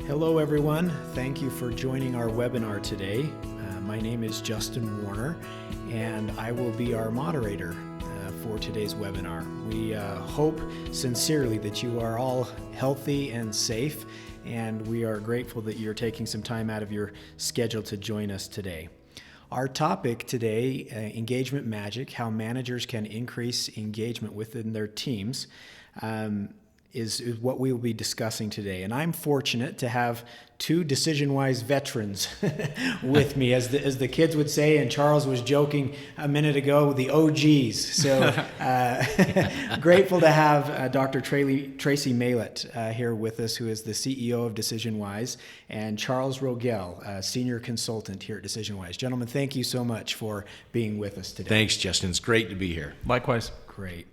Hello everyone, thank you for joining our webinar today. My name is Justin Warner and I will be our moderator for today's webinar. We hope sincerely that you are all healthy and safe, and we are grateful that you're taking some time out of your schedule to join us today. Our topic today, engagement magic, how managers can increase engagement within their teams, is what we will be discussing today. And I'm fortunate to have two DecisionWise veterans with me, as the kids would say, and Charles was joking a minute ago, the OGs. So grateful to have Dr. Tracy Maylett here with us, who is the CEO of DecisionWise, and Charles Rogel, Senior Consultant here at DecisionWise. Gentlemen, thank you so much for being with us today. Thanks, Justin. It's great to be here. Likewise. Great.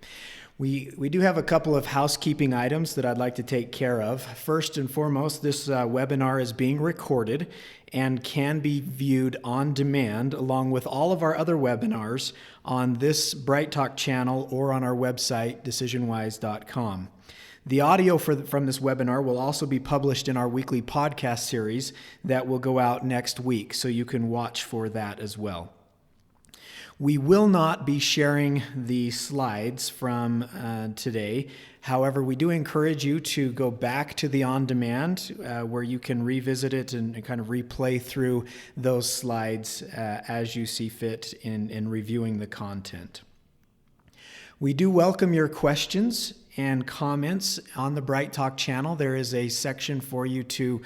We do have a couple of housekeeping items that I'd like to take care of. First and foremost, this webinar is being recorded and can be viewed on demand along with all of our other webinars on this Bright Talk channel or on our website, DecisionWise.com. The audio from this webinar will also be published in our weekly podcast series that will go out next week, so you can watch for that as well. We will not be sharing the slides from today. However, we do encourage you to go back to the on-demand where you can revisit it and kind of replay through those slides as you see fit in reviewing the content. We do welcome your questions and comments on the Bright Talk channel. There is a section for you to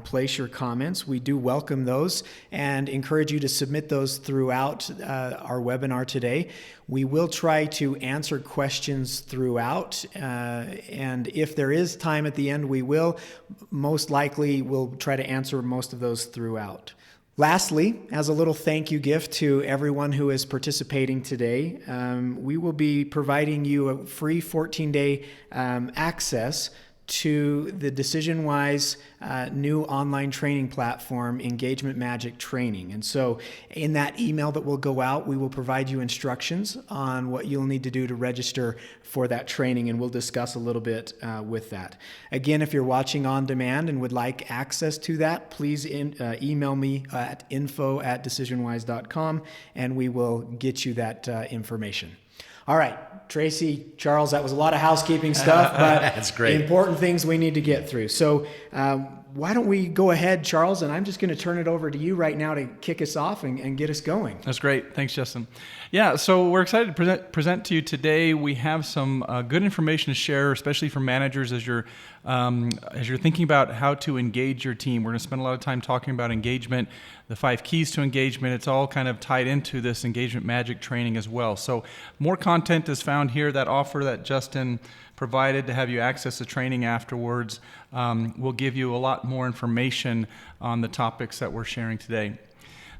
place your comments. We do welcome those and encourage you to submit those throughout our webinar today. We will try to answer questions throughout, and if there is time at the end, we will. Most likely, we'll try to answer most of those throughout. Lastly, as a little thank you gift to everyone who is participating today, we will be providing you a free 14-day access to the DecisionWise new online training platform, Engagement Magic Training. And so in that email that will go out, we will provide you instructions on what you'll need to do to register for that training, and we'll discuss a little bit with that. Again, if you're watching on demand and would like access to that, please email me at info@decisionwise.com, and we will get you that information. All right, Tracy, Charles, that was a lot of housekeeping stuff, but that's great. Important things we need to get through. So why don't we go ahead, Charles, and I'm just going to turn it over to you right now to kick us off and get us going. That's great. Thanks, Justin. Yeah, so we're excited to present to you today. We have some good information to share, especially for managers as you're thinking about how to engage your team. We're going to spend a lot of time talking about engagement, the 5 keys to engagement. It's all kind of tied into this engagement magic training as well. So more content is found here. That offer that Justin provided to have you access the training afterwards will give you a lot more information on the topics that we're sharing today.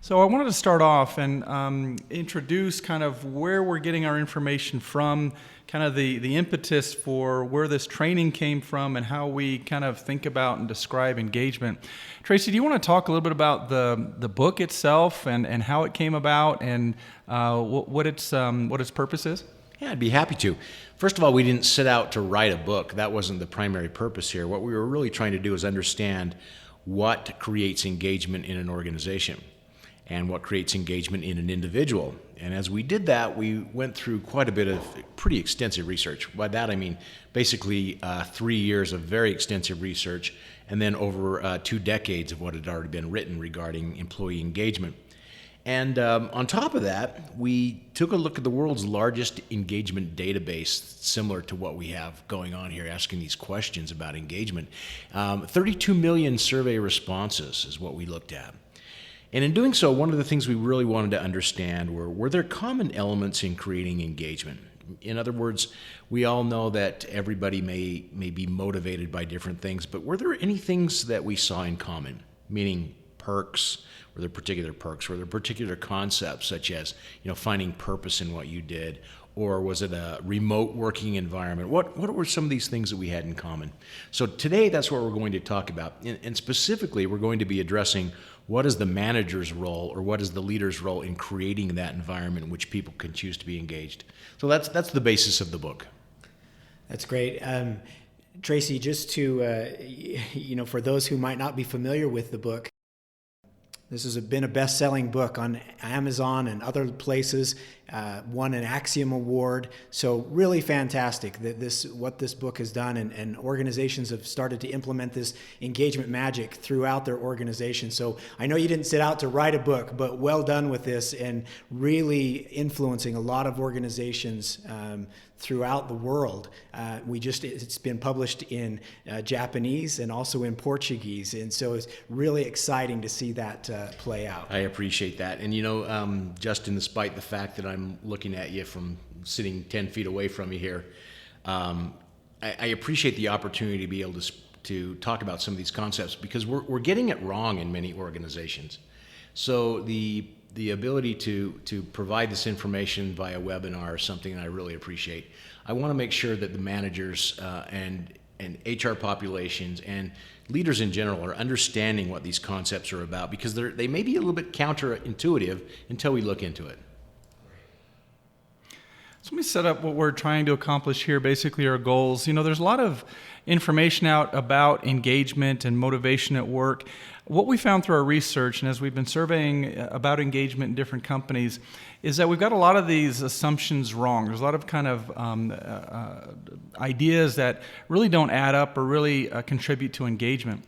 So I wanted to start off and introduce kind of where we're getting our information from, kind of the impetus for where this training came from and how we kind of think about and describe engagement. Tracy, do you want to talk a little bit about the book itself and how it came about and what its purpose is? Yeah, I'd be happy to. First of all, we didn't set out to write a book. That wasn't the primary purpose here. What we were really trying to do is understand what creates engagement in an organization and what creates engagement in an individual. And as we did that, we went through quite a bit of pretty extensive research. By that I mean basically 3 years of very extensive research and then over 2 decades of what had already been written regarding employee engagement. And on top of that, we took a look at the world's largest engagement database, similar to what we have going on here, asking these questions about engagement. 32 million survey responses is what we looked at. And in doing so, one of the things we really wanted to understand were there common elements in creating engagement? In other words, we all know that everybody may be motivated by different things, but were there any things that we saw in common? Meaning perks, were there particular perks? Were there particular concepts such as, finding purpose in what you did? Or was it a remote working environment? What were some of these things that we had in common? So today, that's what we're going to talk about. And specifically, we're going to be addressing what is the manager's role or what is the leader's role in creating that environment in which people can choose to be engaged. So that's the basis of the book. That's great. Tracy, just to, for those who might not be familiar with the book, this has been a best-selling book on Amazon and other places, won an Axiom Award. So really fantastic that what this book has done, and organizations have started to implement this engagement magic throughout their organization. So I know you didn't set out to write a book, but well done with this and really influencing a lot of organizations throughout the world. It's been published in Japanese and also in Portuguese, and so it's really exciting to see that play out. I appreciate that. And Justin, despite the fact that I'm looking at you from sitting 10 feet away from you here, I appreciate the opportunity to be able to talk about some of these concepts, because we're getting it wrong in many organizations. So the ability to provide this information via webinar is something that I really appreciate. I want to make sure that the managers and HR populations and leaders in general are understanding what these concepts are about, because they may be a little bit counterintuitive until we look into it. So let me set up what we're trying to accomplish here, basically our goals. There's a lot of information out about engagement and motivation at work. What we found through our research, and as we've been surveying about engagement in different companies, is that we've got a lot of these assumptions wrong. There's a lot of kind of ideas that really don't add up or really contribute to engagement.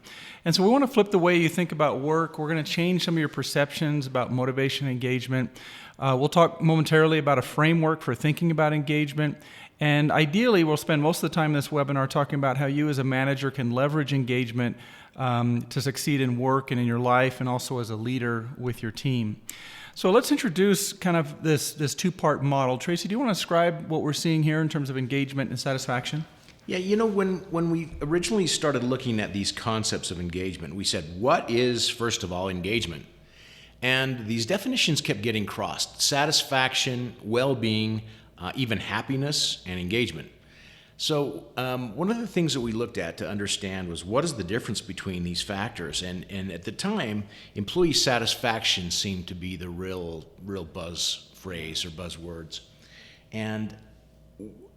And so we want to flip the way you think about work. We're going to change some of your perceptions about motivation and engagement. We'll talk momentarily about a framework for thinking about engagement. And ideally, we'll spend most of the time in this webinar talking about how you as a manager can leverage engagement to succeed in work and in your life, and also as a leader with your team. So let's introduce kind of this two-part model. Tracy, do you want to describe what we're seeing here in terms of engagement and satisfaction? Yeah, when we originally started looking at these concepts of engagement, we said, what is, first of all, engagement? And these definitions kept getting crossed: satisfaction, well-being, even happiness, and engagement. So one of the things that we looked at to understand was, what is the difference between these factors? And at the time, employee satisfaction seemed to be the real buzz phrase or buzzwords. And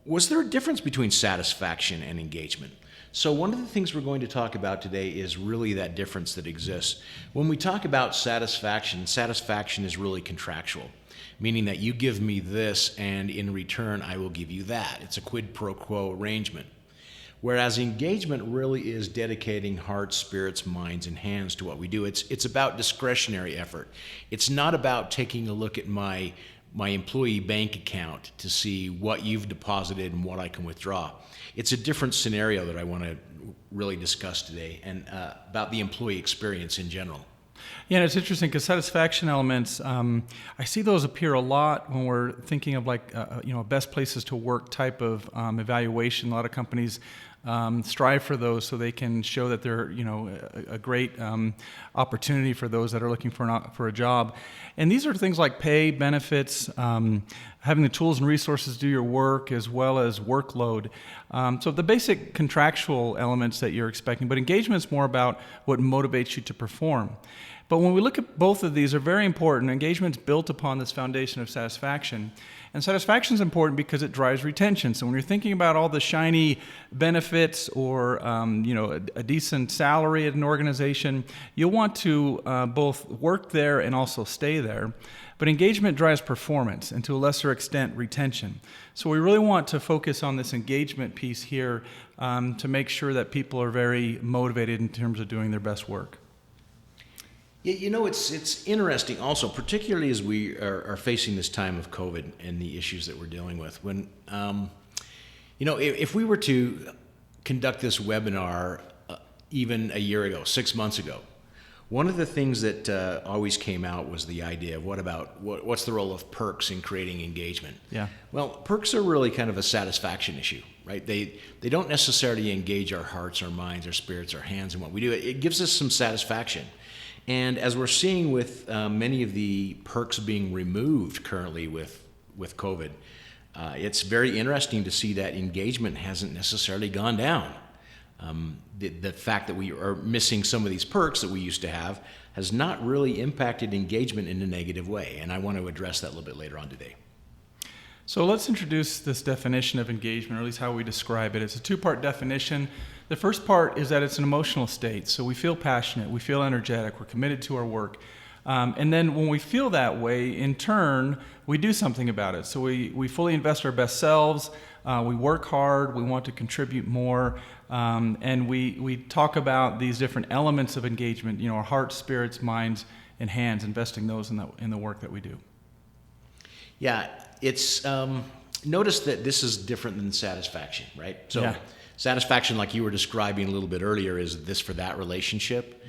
was there a difference between satisfaction and engagement? So one of the things we're going to talk about today is really that difference that exists. When we talk about satisfaction is really contractual, meaning that you give me this and in return I will give you that. It's a quid pro quo arrangement. Whereas engagement really is dedicating hearts, spirits, minds, and hands to what we do. It's about discretionary effort. It's not about taking a look at my employee bank account to see what you've deposited and what I can withdraw. It's a different scenario that I want to really discuss today, and about the employee experience in general. Yeah, and it's interesting because satisfaction elements, I see those appear a lot when we're thinking of best places to work type of evaluation. A lot of companies strive for those so they can show that they're a great opportunity for those that are looking for a job. And these are things like pay, benefits, having the tools and resources to do your work, as well as workload. So the basic contractual elements that you're expecting, but engagement is more about what motivates you to perform. But when we look at both of these, are very important. Engagement's built upon this foundation of satisfaction. And satisfaction is important because it drives retention. So when you're thinking about all the shiny benefits or a decent salary at an organization, you'll want to both work there and also stay there. But engagement drives performance, and to a lesser extent, retention. So we really want to focus on this engagement piece here to make sure that people are very motivated in terms of doing their best work. Yeah, it's interesting also, particularly as we are facing this time of COVID and the issues that we're dealing with. When, if we were to conduct this webinar even a year ago, 6 months ago, one of the things that always came out was the idea of what's the role of perks in creating engagement? Yeah. Well, perks are really kind of a satisfaction issue, right? They don't necessarily engage our hearts, our minds, our spirits, our hands in what we do. It gives us some satisfaction. And as we're seeing with many of the perks being removed currently with COVID, it's very interesting to see that engagement hasn't necessarily gone down. The fact that we are missing some of these perks that we used to have has not really impacted engagement in a negative way, and I want to address that a little bit later on today. So let's introduce this definition of engagement, or at least how we describe it. It's a two-part definition. The first part is that it's an emotional state. So we feel passionate, we feel energetic, we're committed to our work. And then when we feel that way, in turn, we do something about it. So we fully invest our best selves, we work hard, we want to contribute more, and we talk about these different elements of engagement, our hearts, spirits, minds, and hands, investing those in the work that we do. Yeah, it's notice that this is different than satisfaction, right? So Yeah. satisfaction, like you were describing a little bit earlier, is this for that relationship.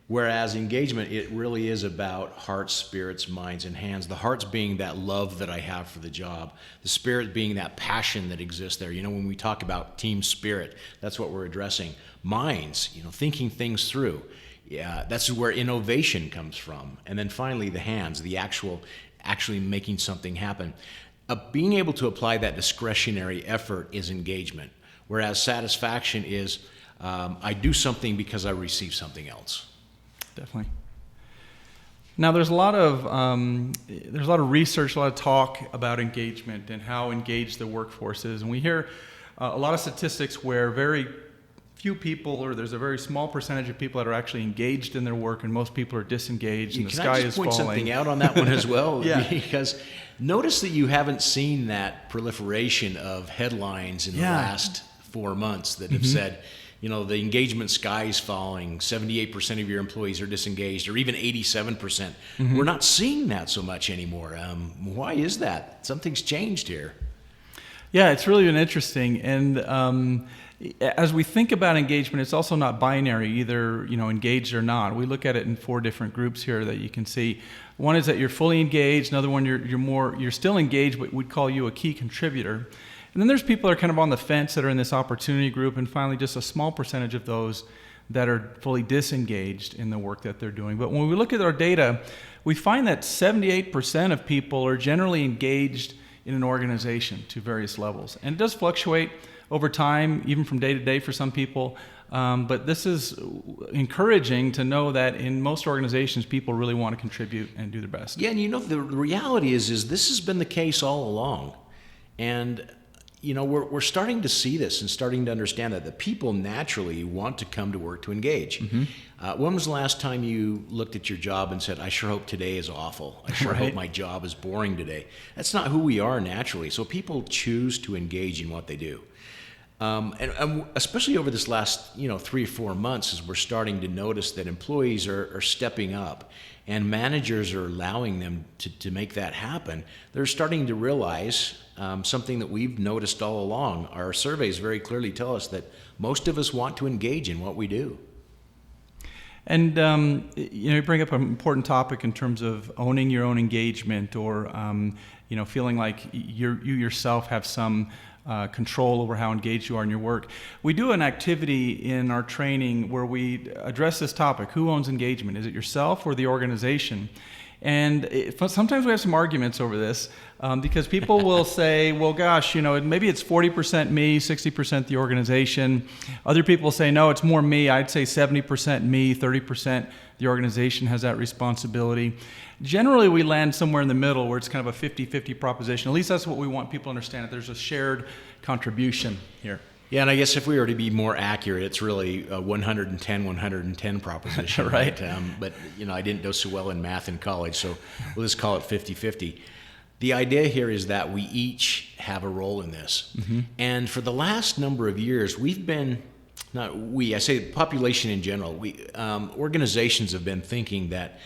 Whereas engagement, it really is about hearts, spirits, minds, and hands. The hearts being that love that I have for the job. The spirit being that passion that exists there. When we talk about team spirit, that's what we're addressing. Minds, thinking things through. Yeah, that's where innovation comes from. And then finally, the hands, the actually making something happen. Being able to apply that discretionary effort is engagement. Whereas satisfaction is, I do something because I receive something else. Definitely. Now, there's a lot of research, a lot of talk about engagement and how engaged the workforce is, and we hear a lot of statistics where very few people, or there's a very small percentage of people that are actually engaged in their work, and most people are disengaged, and the sky is falling. Can I just point something out on that one as well? Yeah. Because notice that you haven't seen that proliferation of headlines in the last 4 months that have said, the engagement sky is falling, 78% of your employees are disengaged, or even 87%. We're not seeing that so much anymore. Why is that? Something's changed here. Yeah, it's really been interesting. And as we think about engagement, it's also not binary, either engaged or not. We look at it in 4 different groups here that you can see. One is that you're fully engaged. Another one, you're still engaged, but we'd call you a key contributor. And then there's people that are kind of on the fence that are in this opportunity group, and finally just a small percentage of those that are fully disengaged in the work that they're doing. But when we look at our data, we find that 78% of people are generally engaged in an organization to various levels. And it does fluctuate over time, even from day to day for some people. But this is encouraging to know that in most organizations, people really want to contribute and do their best. Yeah, and the reality is this has been the case all along. And we're starting to see this and starting to understand that the people naturally want to come to work to engage. When was the last time you looked at your job and said, I sure hope today is awful. I sure hope my job is boring today. That's not who we are naturally. So people choose to engage in what they do. And especially over this last 3 or 4 months, as we're starting to notice that employees are stepping up and managers are allowing them to make that happen, they're starting to realize something that we've noticed all along. Our surveys very clearly tell us that most of us want to engage in what we do. And you bring up an important topic in terms of owning your own engagement, or feeling like you yourself have some control over how engaged you are in your work. We do an activity in our training where we address this topic: who owns engagement? Is it yourself or the organization? And sometimes we have some arguments over this because people will say, well, gosh, maybe it's 40% me, 60% the organization. Other people say, no, it's more me. I'd say 70% me, 30% the organization has that responsibility. Generally, we land somewhere in the middle where it's kind of a 50-50 proposition. At least that's what we want people to understand, that there's a shared contribution here. Yeah, and I guess if we were to be more accurate, it's really a 110 proposition, right? But, I didn't do so well in math in college, so we'll just call it 50-50. The idea here is that we each have a role in this. And for the last number of years, we've been, I say the population in general, organizations have been thinking that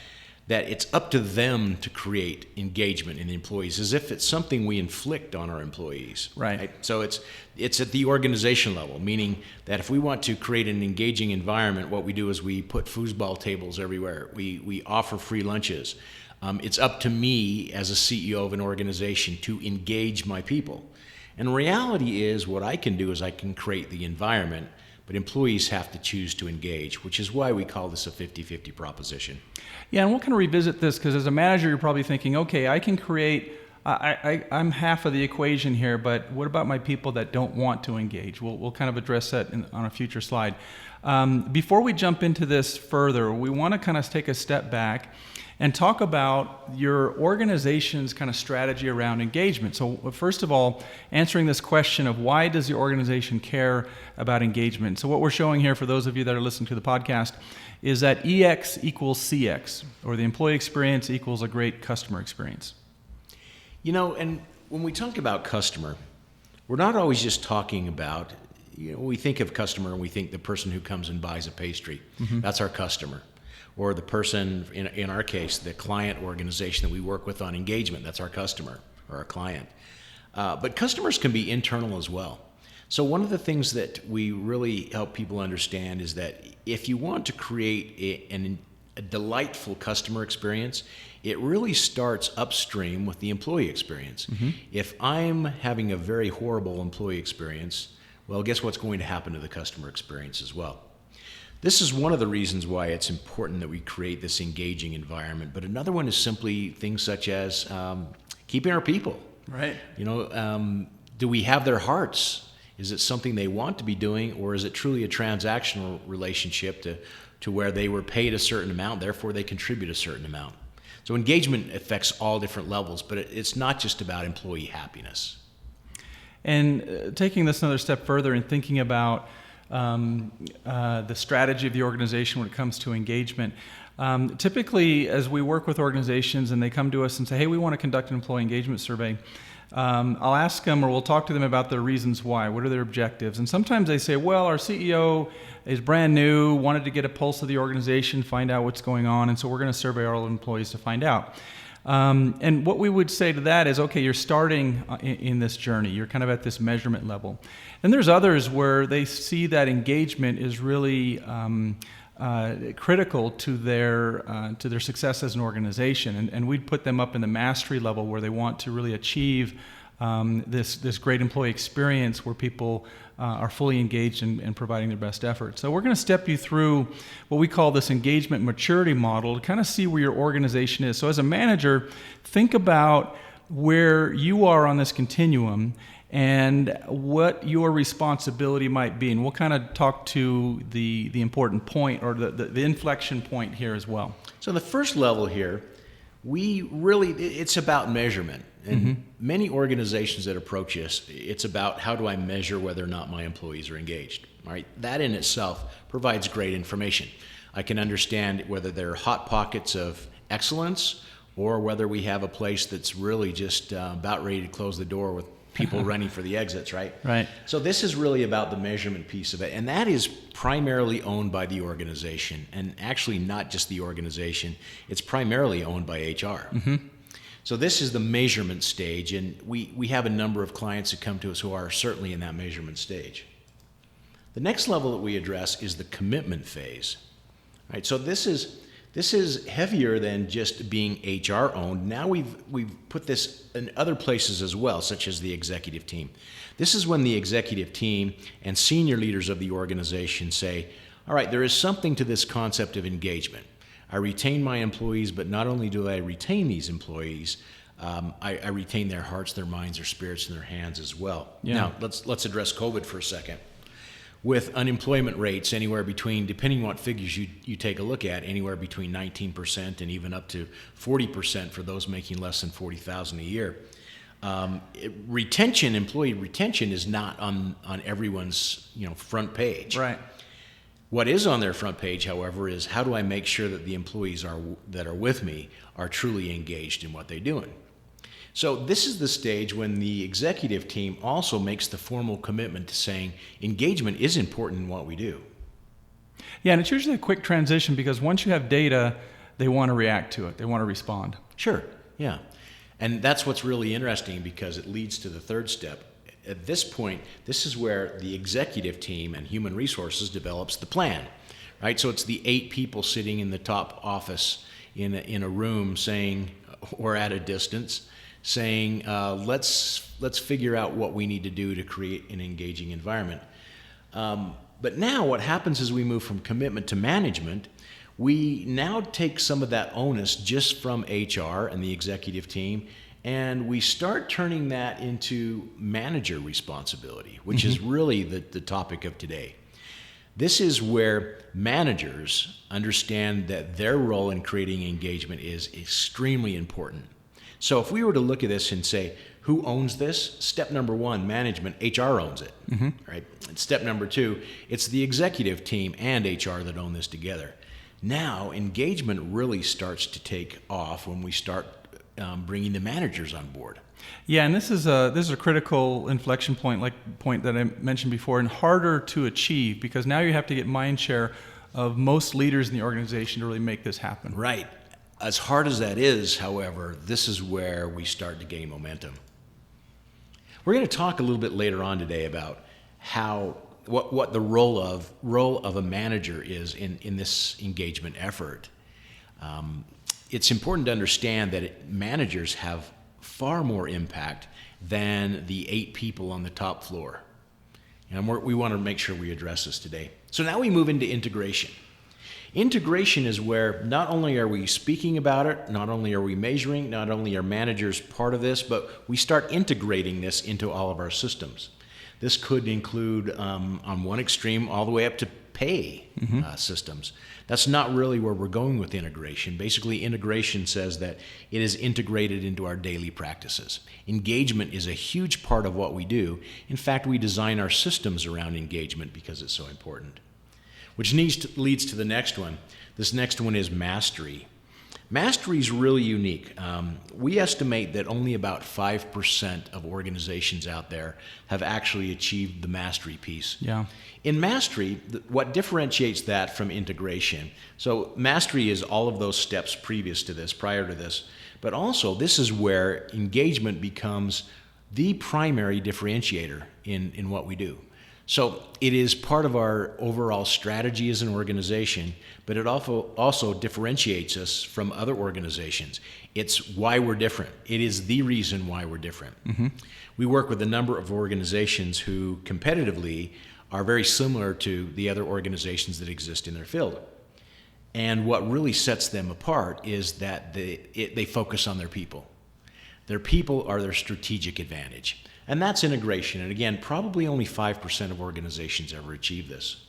it's up to them to create engagement in the employees, as if it's something we inflict on our employees. Right. So it's at the organization level, meaning that if we want to create an engaging environment, what we do is we put foosball tables everywhere. We offer free lunches. It's up to me as a CEO of an organization to engage my people. And reality is, what I can do is I can create the environment, but employees have to choose to engage, which is why we call this a 50-50 proposition. Yeah, and we'll kind of revisit this, because as a manager, you're probably thinking, okay, I can create, I'm half of the equation here, but what about my people that don't want to engage? We'll kind of address that on a future slide. Before we jump into this further, we want to kind of take a step back and talk about your organization's kind of strategy around engagement. So first of all, answering this question of why does your organization care about engagement? So what we're showing here for those of you that are listening to the podcast is that EX equals CX, or the employee experience equals a great customer experience. And when we talk about customer, we're not always just talking about, we think of customer and we think the person who comes and buys a pastry. That's our customer. Or the person, in our case, the client organization that we work with on engagement, that's our customer or our client. But customers can be internal as well. So one of the things that we really help people understand is that if you want to create a delightful customer experience, it really starts upstream with the employee experience. If I'm having a very horrible employee experience, well, guess what's going to happen to the customer experience as well? This is one of the reasons why it's important that we create this engaging environment. But another one is simply things such as keeping our people. Right. Do we have their hearts? Is it something they want to be doing, or is it truly a transactional relationship to where they were paid a certain amount, therefore they contribute a certain amount? So engagement affects all different levels, but it's not just about employee happiness. And taking this another step further and thinking about the strategy of the organization when it comes to engagement. Typically, as we work with organizations and they come to us and say, hey, we want to conduct an employee engagement survey, I'll ask them, or we'll talk to them about their reasons why. What are their objectives? And sometimes they say, well, our CEO is brand new, wanted to get a pulse of the organization, find out what's going on, and so we're going to survey our employees to find out. And what we would say to that is, okay, you're starting in this journey. You're kind of at this measurement level. And there's others where they see that engagement is really critical to their success as an organization. And we'd put them up in the mastery level where they want to really achieve this great employee experience where people are fully engaged in providing their best effort. So we're going to step you through what we call this engagement maturity model to kind of see where your organization is. So as a manager, think about where you are on this continuum and what your responsibility might be. And we'll kind of talk to the important point, or the inflection point here as well. So the first level here, it's about measurement. And many organizations that approach us, it's about how do I measure whether or not my employees are engaged. All right? That in itself provides great information. I can understand whether there are hot pockets of excellence or whether we have a place that's really just about ready to close the door with people running for the exits, right? Right. So this is really about the measurement piece of it. And that is primarily owned by the organization. And actually not just the organization. It's primarily owned by HR. So this is the measurement stage. And we have a number of clients that come to us who are certainly in that measurement stage. The next level that we address is the commitment phase. All right, so this is heavier than just being HR owned. Now we've put this in other places as well, such as the executive team. This is when the executive team and senior leaders of the organization say, all right, there is something to this concept of engagement. I retain my employees, but not only do I retain these employees, I retain their hearts, their minds, their spirits, and their hands as well. Yeah. Now, let's address COVID for a second. With unemployment rates anywhere between, depending on what figures you take a look at, anywhere between 19% and even up to 40% for those making less than $40,000 a year. Employee retention is not on everyone's front page. Right. What is on their front page, however, is how do I make sure that the employees that are with me are truly engaged in what they're doing. So this is the stage when the executive team also makes the formal commitment to saying engagement is important in what we do. Yeah, and it's usually a quick transition because once you have data, they want to react to it. They want to respond. Sure, yeah. And that's what's really interesting because it leads to the third step. At this point, this is where the executive team and human resources develops the plan, right? So it's the 8 people sitting in the top office in a room saying, or at a distance, saying, let's figure out what we need to do to create an engaging environment. But now what happens is we move from commitment to management. We now take some of that onus just from HR and the executive team, and we start turning that into manager responsibility, which is really the topic of today. This is where managers understand that their role in creating engagement is extremely important. So if we were to look at this and say, who owns this? Step number one, management, HR owns it, right? And step number two, it's the executive team and HR that own this together. Now, engagement really starts to take off when we start bringing the managers on board. Yeah, and this is a critical inflection point that I mentioned before, and harder to achieve because now you have to get mind share of most leaders in the organization to really make this happen. Right. As hard as that is, however, this is where we start to gain momentum. We're going to talk a little bit later on today about what the role of a manager is in this engagement effort. It's important to understand that managers have far more impact than the 8 people on the top floor. And we want to make sure we address this today. So now we move into integration. Integration is where not only are we speaking about it, not only are we measuring, not only are managers part of this, but we start integrating this into all of our systems. This could include, on one extreme, all the way up to pay systems. That's not really where we're going with integration. Basically, integration says that it is integrated into our daily practices. Engagement is a huge part of what we do. In fact, we design our systems around engagement because it's so important. Which leads to the next one. This next one is mastery. Mastery is really unique. We estimate that only about 5% of organizations out there have actually achieved the mastery piece. Yeah. In mastery, what differentiates that from integration, so mastery is all of those steps previous to this, prior to this, but also this is where engagement becomes the primary differentiator in what we do. So it is part of our overall strategy as an organization, but it also differentiates us from other organizations. It's why we're different. It is the reason why we're different. We work with a number of organizations who competitively are very similar to the other organizations that exist in their field. And what really sets them apart is that they focus on their people. Their people are their strategic advantage. And that's integration. And again, probably only 5% of organizations ever achieve this.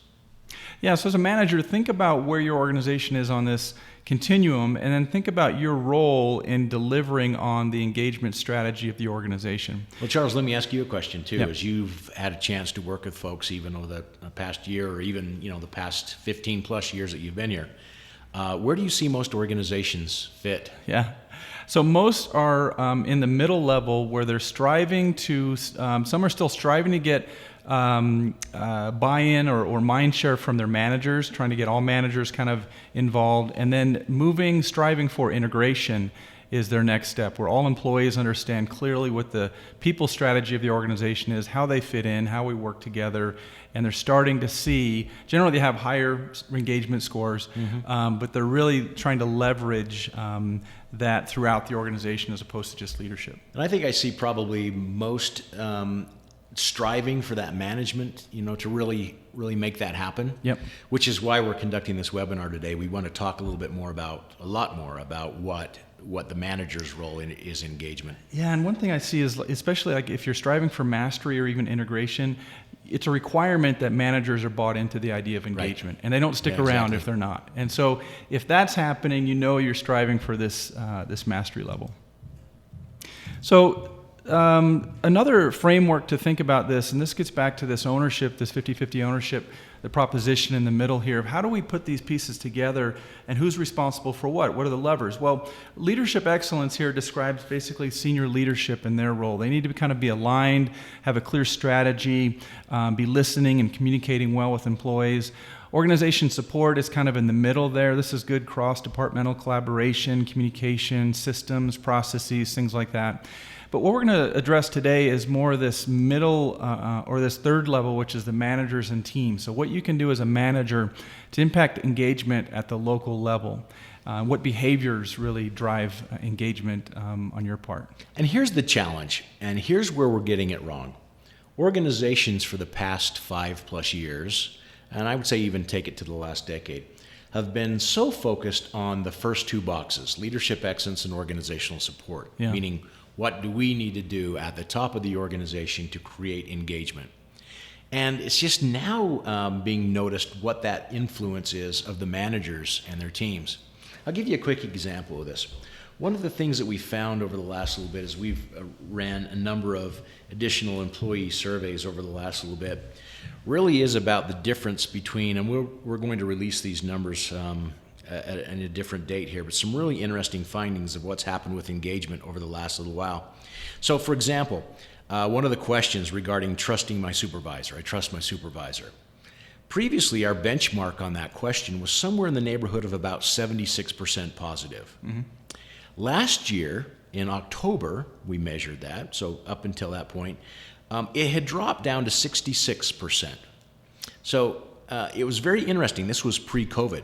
Yeah, so as a manager, think about where your organization is on this continuum, and then think about your role in delivering on the engagement strategy of the organization. Well, Charles, let me ask you a question too. Yep. As you've had a chance to work with folks even over the past year or even the past 15 plus years that you've been here, where do you see most organizations fit? Yeah. So most are in the middle level where they're striving to, some are still striving to get buy-in or mind share from their managers, trying to get all managers kind of involved, and then striving for integration is their next step, where all employees understand clearly what the people strategy of the organization is, how they fit in, how we work together, and they're starting to see, generally they have higher engagement scores, but they're really trying to leverage that throughout the organization as opposed to just leadership. And I think I see probably most striving for that management, to really make that happen. Yep. Which is why we're conducting this webinar today. We want to talk a lot more about what the manager's role is engagement. Yeah, and one thing I see is, especially like if you're striving for mastery or even integration, it's a requirement that managers are bought into the idea of engagement, right. And they don't stick around if they're not. And so if that's happening, you're striving for this mastery level. So another framework to think about this, and this gets back to this ownership, this 50-50 ownership, the proposition in the middle here of how do we put these pieces together and who's responsible for what? What are the levers? Well, leadership excellence here describes basically senior leadership and their role. They need to kind of be aligned, have a clear strategy, be listening and communicating well with employees. Organization support is kind of in the middle there. This is good cross-departmental collaboration, communication, systems, processes, things like that. But what we're going to address today is more this middle or this third level, which is the managers and teams. So what you can do as a manager to impact engagement at the local level. What behaviors really drive engagement on your part? And here's the challenge, and here's where we're getting it wrong. Organizations for the past 5+ years, and I would say even take it to the last decade, have been so focused on the first two boxes, leadership excellence and organizational support, meaning what do we need to do at the top of the organization to create engagement? And it's just now being noticed what that influence is of the managers and their teams. I'll give you a quick example of this. One of the things that we found over the last little bit is we've ran a number of additional employee surveys over the last little bit, really is about the difference between, and we're going to release these numbers at a different date here, but some really interesting findings of what's happened with engagement over the last little while. So for example, one of the questions regarding trusting my supervisor, I trust my supervisor. Previously, our benchmark on that question was somewhere in the neighborhood of about 76% positive. Mm-hmm. Last year, in October, we measured that, so up until that point, it had dropped down to 66%. So it was very interesting. This was pre-COVID.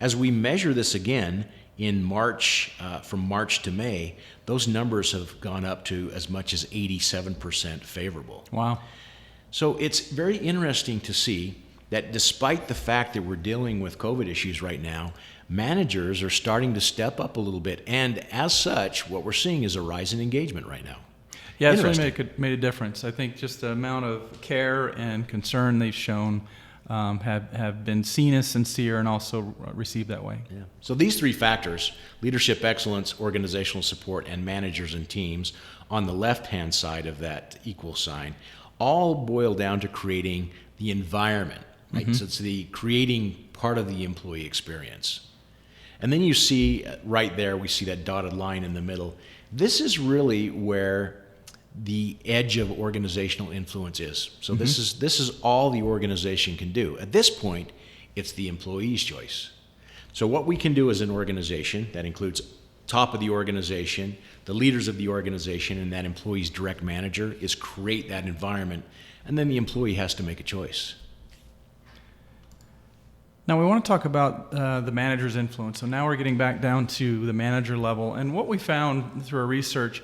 As we measure this again in March, from March to May, those numbers have gone up to as much as 87% favorable. Wow. So it's very interesting to see that despite the fact that we're dealing with COVID issues right now, managers are starting to step up a little bit. And as such, what we're seeing is a rise in engagement right now. Yeah, it's really made a difference. I think just the amount of care and concern they've shown have been seen as sincere and also received that way. Yeah. So these three factors, leadership excellence, organizational support, and managers and teams, on the left-hand side of that equal sign, all boil down to creating the environment. Right? Mm-hmm. So it's the creating part of the employee experience. And then you see right there, we see that dotted line in the middle. This is really where the edge of organizational influence is. So mm-hmm. this is all the organization can do. At this point, it's the employee's choice. So what we can do as an organization, that includes top of the organization, the leaders of the organization, and that employee's direct manager, is create that environment, and then the employee has to make a choice. Now we want to talk about the manager's influence. So now we're getting back down to the manager level. And what we found through our research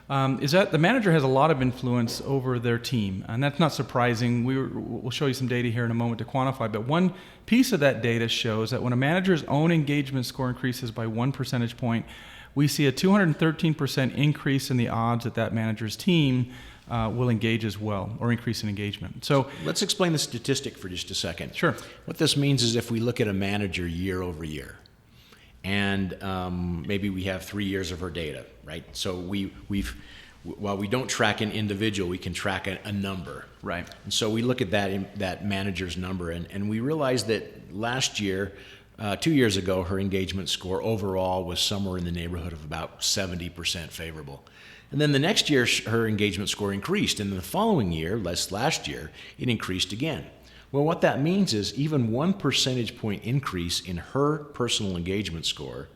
is that the manager has a lot of influence over their team. And that's not surprising. We'll show you some data here in a moment to quantify. But one piece of that data shows that when a manager's own engagement score increases by 1 percentage point, we see a 213% increase in the odds that that manager's team will engage as well, or increase in engagement. So let's explain the statistic for just a second. Sure. What this means is if we look at a manager year over year, and maybe we have 3 years of her data, right? So while we don't track an individual, we can track a number. Right. And so we look at that manager's number, and we realize that last year, 2 years ago, her engagement score overall was somewhere in the neighborhood of about 70% favorable. And then the next year, her engagement score increased. And the following year, last year, it increased again. Well, what that means is even 1 percentage point increase in her personal engagement score,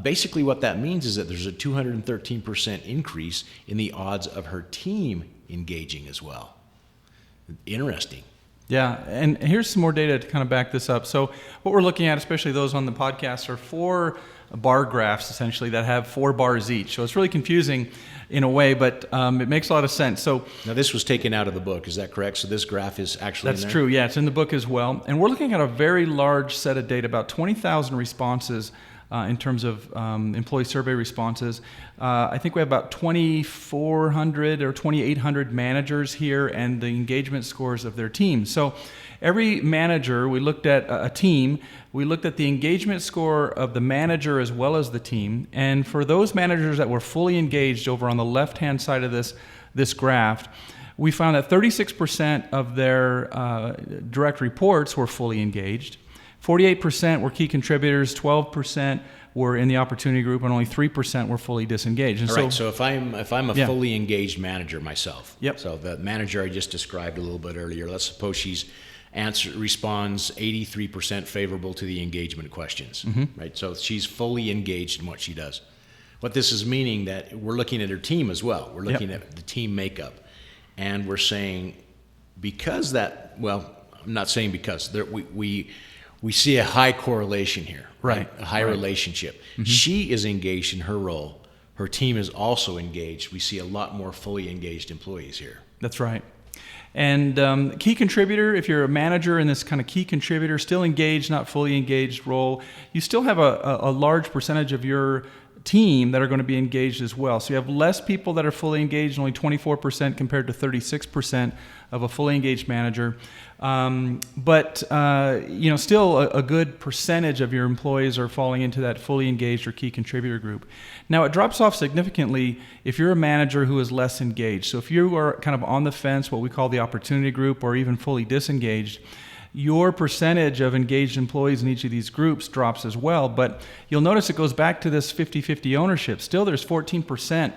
basically what that means is that there's a 213% increase in the odds of her team engaging as well. Interesting. Yeah, and here's some more data to kind of back this up. So what we're looking at, especially those on the podcast, are 4 bar graphs essentially that have 4 bars each. So it's really confusing in a way, but it makes a lot of sense. So now this was taken out of the book, is that correct? So this graph is actually in there? That's true, yeah, it's in the book as well. And we're looking at a very large set of data, about 20,000 responses in terms of employee survey responses. I think we have about 2,400 or 2,800 managers here and the engagement scores of their teams. So every manager, we looked at a team, we looked at the engagement score of the manager as well as the team. And for those managers that were fully engaged over on the left-hand side of this graph, we found that 36% of their direct reports were fully engaged. 48% were key contributors, 12% were in the opportunity group, and only 3% were fully disengaged. And all right, so if I'm a yeah. fully engaged manager myself, yep. So the manager I just described a little bit earlier, let's suppose she's responds 83% favorable to the engagement questions, mm-hmm. right? So she's fully engaged in what she does. What this is meaning that we're looking at her team as well. We're looking yep. at the team makeup, and we're saying because that, well, I'm not saying because we see a high correlation here, right? A high relationship. Mm-hmm. She is engaged in her role. Her team is also engaged. We see a lot more fully engaged employees here. That's right. And key contributor, if you're a manager in this kind of key contributor, still engaged, not fully engaged role, you still have a large percentage of your team that are going to be engaged as well. So you have less people that are fully engaged, only 24% compared to 36% of a fully engaged manager. But still a good percentage of your employees are falling into that fully engaged or key contributor group. Now, it drops off significantly if you're a manager who is less engaged. So if you are kind of on the fence, what we call the opportunity group, or even fully disengaged, your percentage of engaged employees in each of these groups drops as well. But you'll notice it goes back to this 50-50 ownership. Still, there's 14%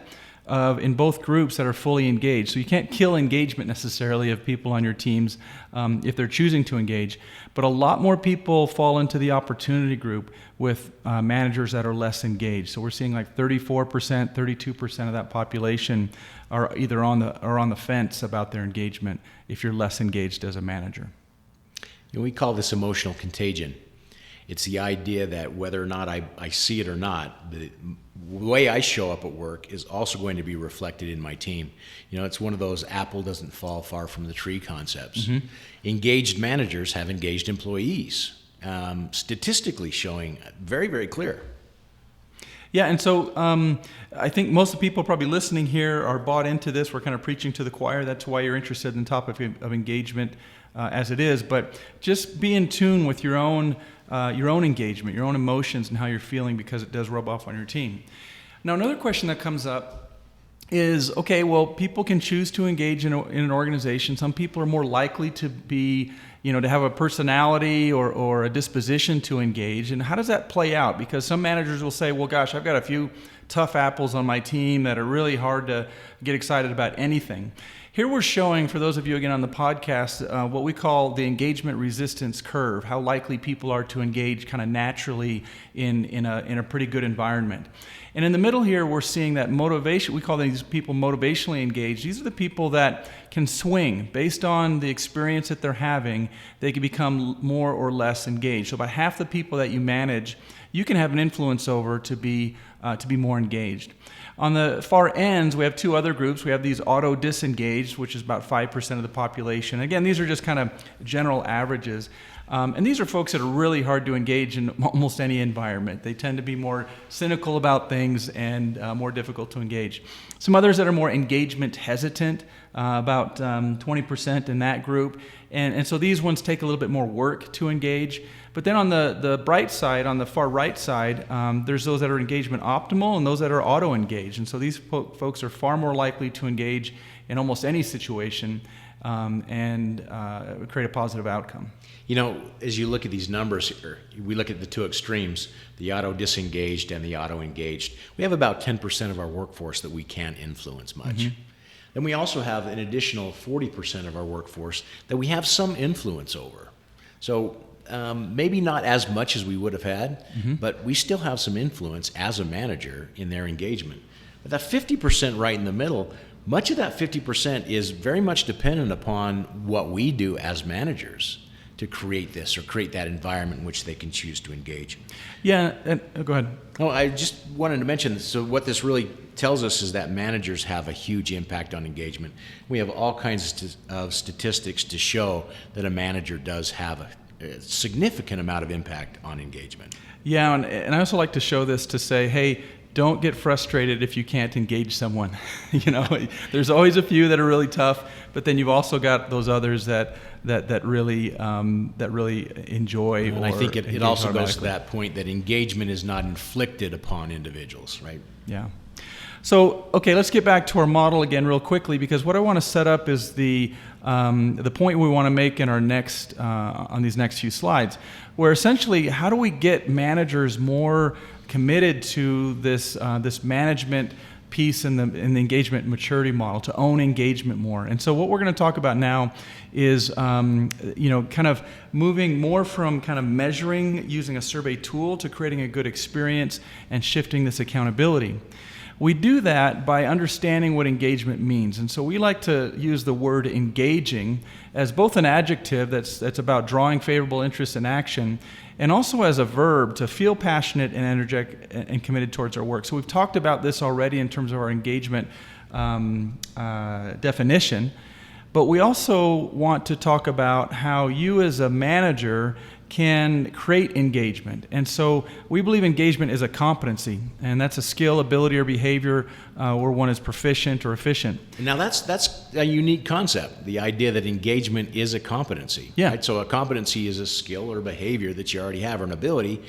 in both groups that are fully engaged. So you can't kill engagement necessarily of people on your teams if they're choosing to engage. But a lot more people fall into the opportunity group with managers that are less engaged. So we're seeing like 34%, 32% of that population are either on the fence about their engagement if you're less engaged as a manager. We call this emotional contagion. It's the idea that whether or not I see it or not, the way I show up at work is also going to be reflected in my team. It's one of those apple doesn't fall far from the tree concepts. Mm-hmm. Engaged managers have engaged employees, statistically showing very, very clear. Yeah, and so I think most of the people probably listening here are bought into this. We're kind of preaching to the choir. That's why you're interested in the topic of engagement as it is. But just be in tune with your own engagement, your own emotions, and how you're feeling, because it does rub off on your team. Now, another question that comes up is, okay, well, people can choose to engage in an organization. Some people are more likely to be, to have a personality or a disposition to engage. And how does that play out? Because some managers will say, well, gosh, I've got a few tough apples on my team that are really hard to get excited about anything. Here we're showing, for those of you again on the podcast, what we call the engagement resistance curve, how likely people are to engage kind of naturally in a pretty good environment. And in the middle here, we're seeing that motivation. We call these people motivationally engaged. These are the people that can swing based on the experience that they're having. They can become more or less engaged. So about half the people that you manage, you can have an influence over to be more engaged. On the far ends, we have two other groups. We have these auto-disengaged, which is about 5% of the population. Again, these are just kind of general averages. And these are folks that are really hard to engage in almost any environment. They tend to be more cynical about things and more difficult to engage. Some others that are more engagement hesitant, about 20% in that group. And so these ones take a little bit more work to engage. But then on the bright side, on the far right side, there's those that are engagement optimal and those that are auto-engaged. And so these folks are far more likely to engage in almost any situation and create a positive outcome. As you look at these numbers here, we look at the two extremes, the auto-disengaged and the auto-engaged. We have about 10% of our workforce that we can't influence much. Mm-hmm. Then we also have an additional 40% of our workforce that we have some influence over. So maybe not as much as we would have had, mm-hmm. but we still have some influence as a manager in their engagement. But that 50% right in the middle, much of that 50% is very much dependent upon what we do as managers to create this or create that environment in which they can choose to engage. Yeah, go ahead. Oh, I just wanted to mention, so what this really tells us is that managers have a huge impact on engagement. We have all kinds of statistics to show that a manager does have a significant amount of impact on engagement. Yeah, and I also like to show this to say, hey, don't get frustrated if you can't engage someone. There's always a few that are really tough, but then you've also got those others that really enjoy. And I think it also goes to that point that engagement is not inflicted upon individuals, right? Yeah. So, okay, let's get back to our model again real quickly, because what I want to set up is the point we want to make in our next on these next few slides, where essentially, how do we get managers more committed to this management piece in the engagement maturity model, to own engagement more? And so what we're going to talk about now is kind of moving more from kind of measuring using a survey tool to creating a good experience and shifting this accountability. We do that by understanding what engagement means. And so we like to use the word engaging as both an adjective that's about drawing favorable interest and action, and also as a verb to feel passionate and energetic and committed towards our work. So we've talked about this already in terms of our engagement definition, but we also want to talk about how you as a manager can create engagement. And so we believe engagement is a competency, and that's a skill, ability, or behavior where one is proficient or efficient. Now that's a unique concept, the idea that engagement is a competency. Yeah. Right? So a competency is a skill or behavior that you already have or an ability.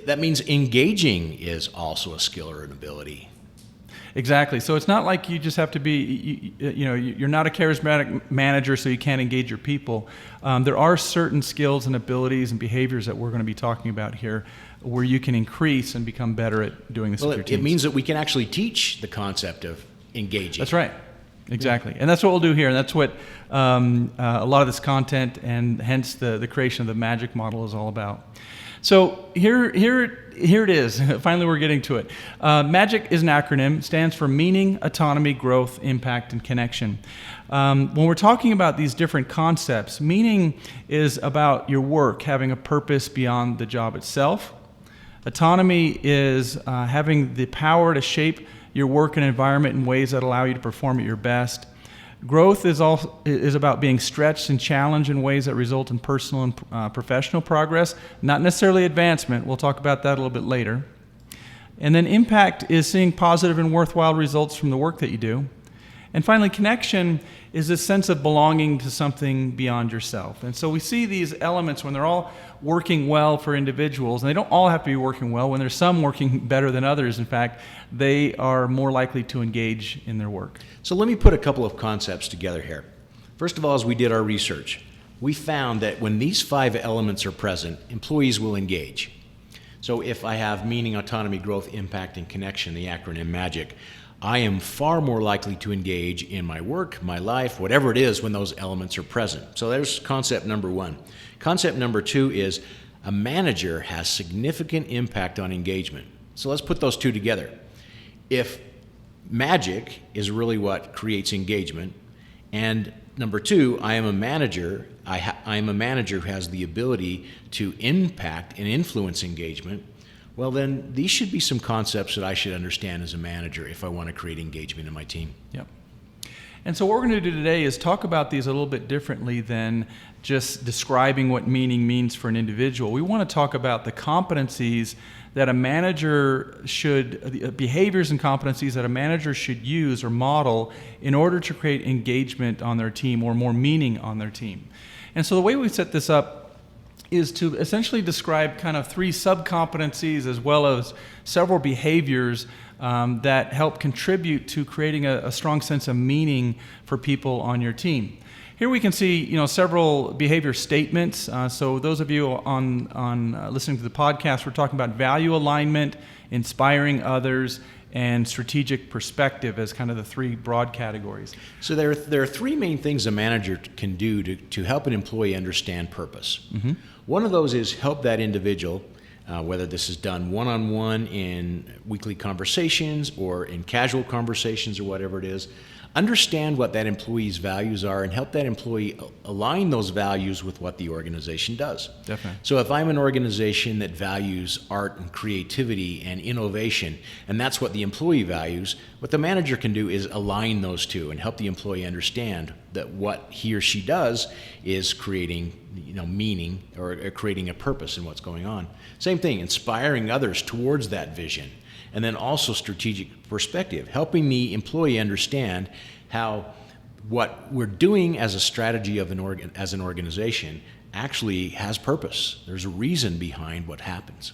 That means engaging is also a skill or an ability. Exactly. So it's not like you just have to be, you're not a charismatic manager, so you can't engage your people. There are certain skills and abilities and behaviors that we're going to be talking about here where you can increase and become better at doing this with your teams. It means that we can actually teach the concept of engaging. That's right. Exactly. And that's what we'll do here. And that's what a lot of this content and hence the creation of the magic model is all about. So here it is. Finally, we're getting to it. MAGIC is an acronym. It stands for Meaning, Autonomy, Growth, Impact, and Connection. When we're talking about these different concepts, meaning is about your work having a purpose beyond the job itself. Autonomy is having the power to shape your work and environment in ways that allow you to perform at your best. Growth is about being stretched and challenged in ways that result in personal and professional progress, not necessarily advancement. We'll talk about that a little bit later. And then impact is seeing positive and worthwhile results from the work that you do. And finally, connection is this sense of belonging to something beyond yourself. And so we see these elements when they're all working well for individuals, and they don't all have to be working well. When there's some working better than others, in fact, they are more likely to engage in their work. So let me put a couple of concepts together here. First of all, as we did our research, we found that when these 5 elements are present, employees will engage. So if I have meaning, autonomy, growth, impact, and connection, the acronym MAGIC, I am far more likely to engage in my work, my life, whatever it is when those elements are present. So there's concept number 1. Concept number 2 is a manager has significant impact on engagement. So let's put those two together. If MAGIC is really what creates engagement, and number 2, I am a manager. I am a manager who has the ability to impact and influence engagement. Well, then these should be some concepts that I should understand as a manager if I want to create engagement in my team. Yep. And so what we're going to do today is talk about these a little bit differently than just describing what meaning means for an individual. We want to talk about the competencies that a manager should, behaviors and competencies that a manager should use or model in order to create engagement on their team or more meaning on their team. And so the way we set this up is to essentially describe kind of 3 sub-competencies as well as several behaviors that help contribute to creating a strong sense of meaning for people on your team. Here we can see, several behavior statements. So those of you on listening to the podcast, we're talking about value alignment, inspiring others, and strategic perspective as kind of the 3 broad categories. So there are 3 main things a manager can do to help an employee understand purpose. Mm-hmm. One of those is help that individual, whether this is done one-on-one in weekly conversations or in casual conversations or whatever it is, understand what that employee's values are and help that employee align those values with what the organization does. Definitely. So if I'm an organization that values art and creativity and innovation, and that's what the employee values, what the manager can do is align those two and help the employee understand that what he or she does is creating meaning or creating a purpose in what's going on. Same thing, inspiring others towards that vision. And then also strategic perspective, helping the employee understand how what we're doing as a strategy of as an organization actually has purpose. There's a reason behind what happens.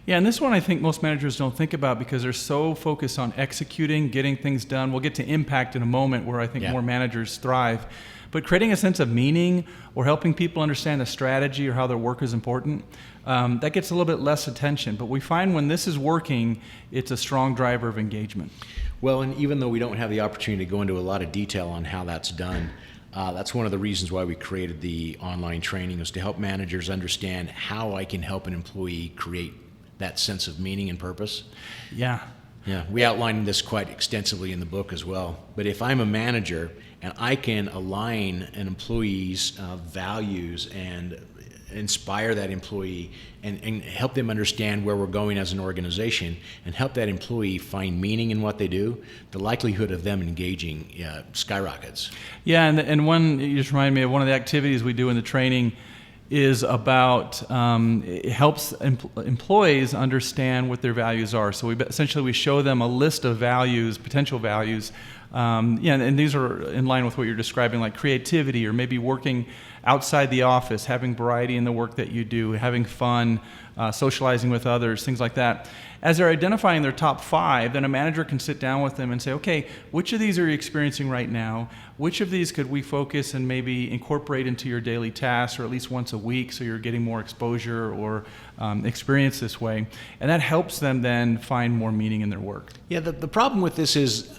Yeah, and this one I think most managers don't think about because they're so focused on executing, getting things done. We'll get to impact in a moment where I think more managers thrive. But creating a sense of meaning or helping people understand a strategy or how their work is important, that gets a little bit less attention. But we find when this is working, it's a strong driver of engagement. Well, and even though we don't have the opportunity to go into a lot of detail on how that's done, that's one of the reasons why we created the online training, is to help managers understand how I can help an employee create that sense of meaning and purpose. Yeah. Yeah, we outlined this quite extensively in the book as well. But if I'm a manager and I can align an employee's values and inspire that employee and help them understand where we're going as an organization and help that employee find meaning in what they do, the likelihood of them engaging skyrockets. Yeah, and you just reminded me of one of the activities we do in the training is about it helps employees understand what their values are. So we show them a list of values, potential values, and these are in line with what you're describing, like creativity, or maybe working outside the office, having variety in the work that you do, having fun, socializing with others, things like that. As they're identifying their top 5, then a manager can sit down with them and say, okay, which of these are you experiencing right now? Which of these could we focus and maybe incorporate into your daily tasks, or at least once a week, so you're getting more exposure or experience this way? And that helps them then find more meaning in their work. Yeah, the problem with this is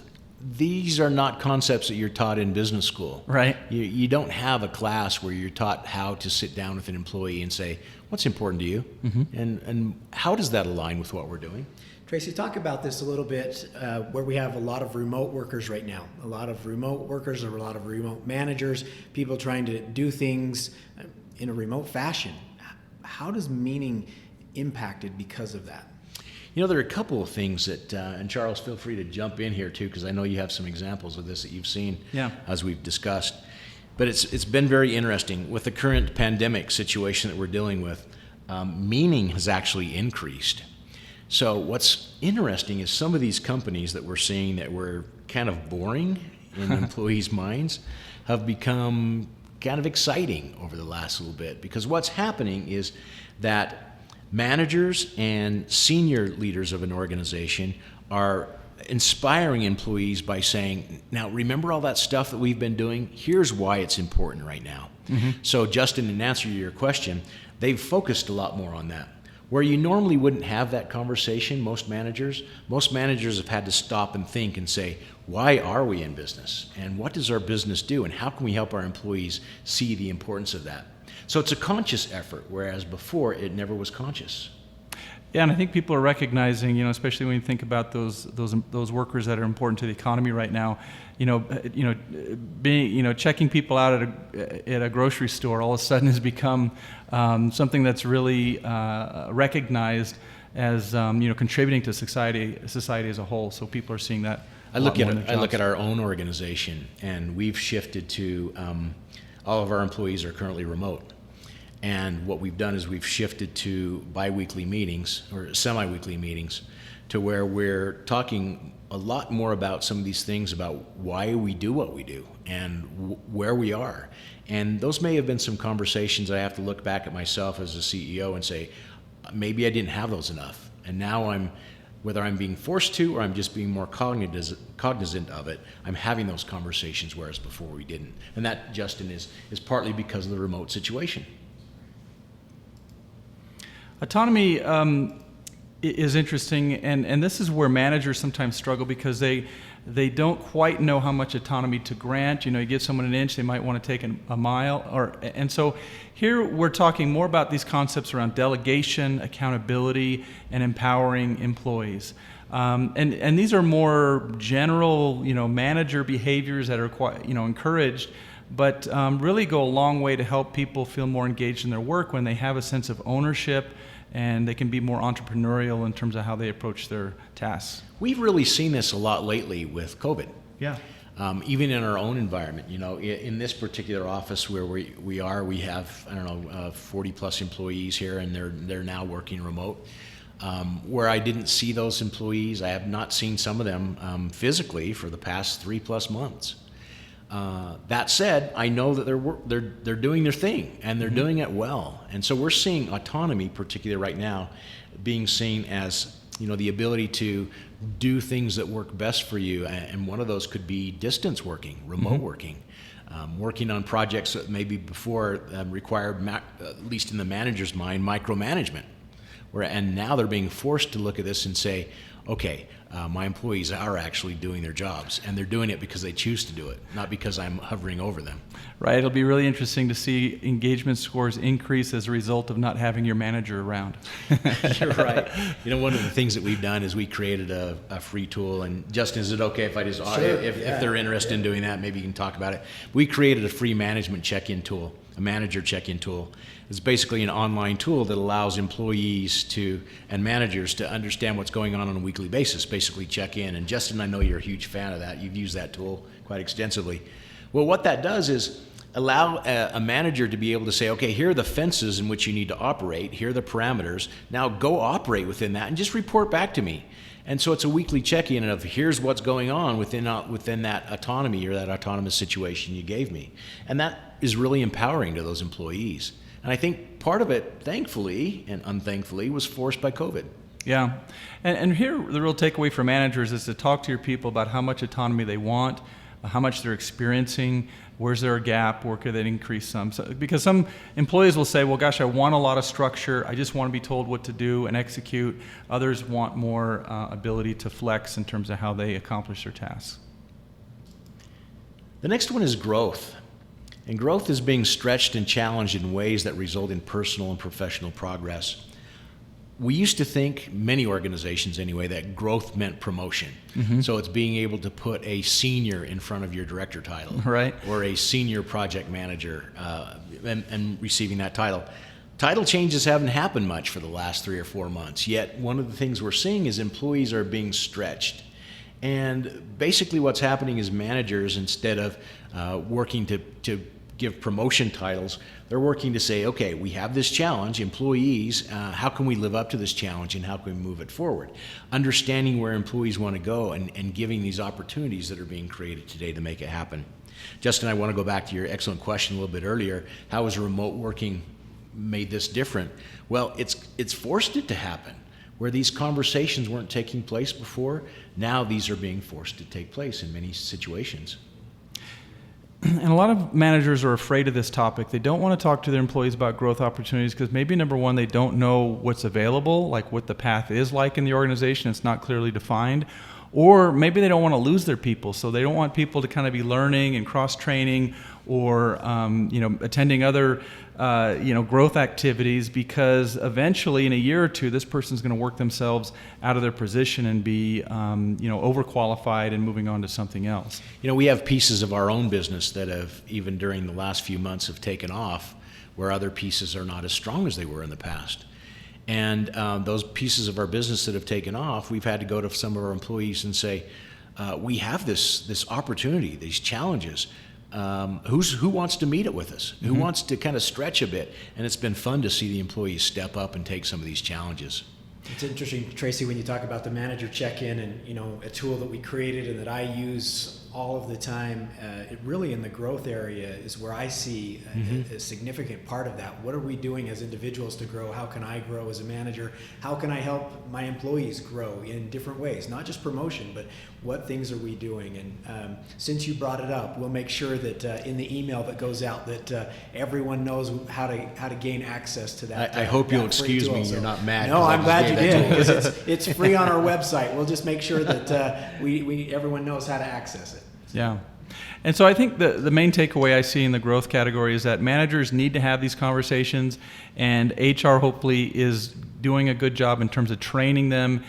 these are not concepts that you're taught in business school. Right. You don't have a class where you're taught how to sit down with an employee and say, what's important to you? And how does that align with what we're doing? Tracy, talk about this a little bit, where we have a lot of remote workers right now. A lot of remote workers, or a lot of remote managers, people trying to do things in a remote fashion. How does meaning impacted because of that? There are a couple of things that, and Charles, feel free to jump in here too, because I know you have some examples of this that you've seen as we've discussed. But it's been very interesting. With the current pandemic situation that we're dealing with, meaning has actually increased. So what's interesting is some of these companies that we're seeing that were kind of boring in employees' minds have become kind of exciting over the last little bit, because what's happening is that managers and senior leaders of an organization are inspiring employees by saying, now remember all that stuff that we've been doing? Here's why it's important right now. So Justin, in answer to your question, they've focused a lot more on that. Where you normally wouldn't have that conversation, most managers have had to stop and think and say, why are we in business? And what does our business do? And how can we help our employees see the importance of that? So it's a conscious effort, whereas before it never was conscious. Yeah, and I think people are recognizing, especially when you think about those workers that are important to the economy right now, checking people out at a grocery store all of a sudden has become something that's really recognized as contributing to society as a whole. So people are seeing that. I look at our own organization, and we've shifted to all of our employees are currently remote. And what we've done is we've shifted to bi-weekly meetings or semi-weekly meetings, to where we're talking a lot more about some of these things, about why we do what we do and where we are. And those may have been some conversations I have to look back at myself as a CEO and say, maybe I didn't have those enough. And now whether I'm being forced to or I'm just being more cognizant of it, I'm having those conversations, whereas before we didn't. And that, Justin, is partly because of the remote situation. Autonomy is interesting, and this is where managers sometimes struggle, because they don't quite know how much autonomy to grant. You give someone an inch, they might want to take a mile. And so here we're talking more about these concepts around delegation, accountability, and empowering employees. And these are more general, manager behaviors that are quite, encouraged, but really go a long way to help people feel more engaged in their work when they have a sense of ownership, and they can be more entrepreneurial in terms of how they approach their tasks. We've really seen this a lot lately with COVID. Yeah. Even in our own environment, in this particular office where we have 40 plus employees here, and they're now working remote. Where I didn't see those employees, I have not seen some of them physically for the past 3+ months. That said, I know that they're doing their thing, and they're doing it well. And so we're seeing autonomy, particularly right now, being seen as the ability to do things that work best for you. And one of those could be distance working, remote working, working on projects that maybe before required, at least in the manager's mind, micromanagement. And now they're being forced to look at this and say, okay, my employees are actually doing their jobs, and they're doing it because they choose to do it, not because I'm hovering over them. Right. It'll be really interesting to see engagement scores increase as a result of not having your manager around. You're right. One of the things that we've done is we created a free tool. And Justin, is it okay if I just, if they're interested in doing that, maybe you can talk about it. We created a free management check-in tool, a manager check-in tool. It's basically an online tool that allows employees and managers to understand what's going on a weekly basis, basically check in. And Justin, I know you're a huge fan of that. You've used that tool quite extensively. Well, what that does is allow a manager to be able to say, okay, here are the fences in which you need to operate. Here are the parameters. Now go operate within that and just report back to me. And so it's a weekly check-in of here's what's going on within that autonomy or that autonomous situation you gave me. And that is really empowering to those employees. And I think part of it, thankfully and unthankfully, was forced by COVID. Yeah. And here, the real takeaway for managers is to talk to your people about how much autonomy they want, how much they're experiencing, where's there a gap, where could they increase some? So, because some employees will say, well, gosh, I want a lot of structure. I just want to be told what to do and execute. Others want more ability to flex in terms of how they accomplish their tasks. The next one is growth. And growth is being stretched and challenged in ways that result in personal and professional progress. We used to think, many organizations anyway, that growth meant promotion. So it's being able to put a senior in front of your director title, right, or a senior project manager and receiving that title. Title changes haven't happened much for the last 3 or 4 months, yet one of the things we're seeing is employees are being stretched. And basically what's happening is managers, instead of working to give promotion titles, they're working to say, okay, we have this challenge, employees, how can we live up to this challenge and how can we move it forward? Understanding where employees want to go and giving these opportunities that are being created today to make it happen. Justin, I want to go back to your excellent question a little bit earlier. How has remote working made this different? Well, it's forced it to happen. Where these conversations weren't taking place before, now these are being forced to take place in many situations. And a lot of managers are afraid of this topic. They don't want to talk to their employees about growth opportunities because maybe, number one, they don't know what's available, like what the path is like in the organization. It's not clearly defined. Or maybe they don't want to lose their people, so they don't want people to kind of be learning and cross-training or attending other growth activities, because eventually in a year or two this person's going to work themselves out of their position and be overqualified and moving on to something else. We have pieces of our own business that have, even during the last few months, have taken off, where other pieces are not as strong as they were in the past. And those pieces of our business that have taken off, we've had to go to some of our employees and say, we have this opportunity, these challenges. Who wants to meet it with us? Who wants to kind of stretch a bit? And it's been fun to see the employees step up and take some of these challenges. It's interesting, Tracy, when you talk about the manager check-in and a tool that we created and that I use all of the time, it really in the growth area is where I see a significant part of that. What are we doing as individuals to grow? How can I grow as a manager? How can I help my employees grow in different ways? Not just promotion, but what things are we doing? And since you brought it up, we'll make sure that in the email that goes out that everyone knows how to gain access to that. I hope you'll excuse me. You're not mad. No, I'm glad you did, because it's free on our website. We'll just make sure that everyone knows how to access it. Yeah. And so I think the main takeaway I see in the growth category is that managers need to have these conversations, and HR hopefully is doing a good job in terms of training them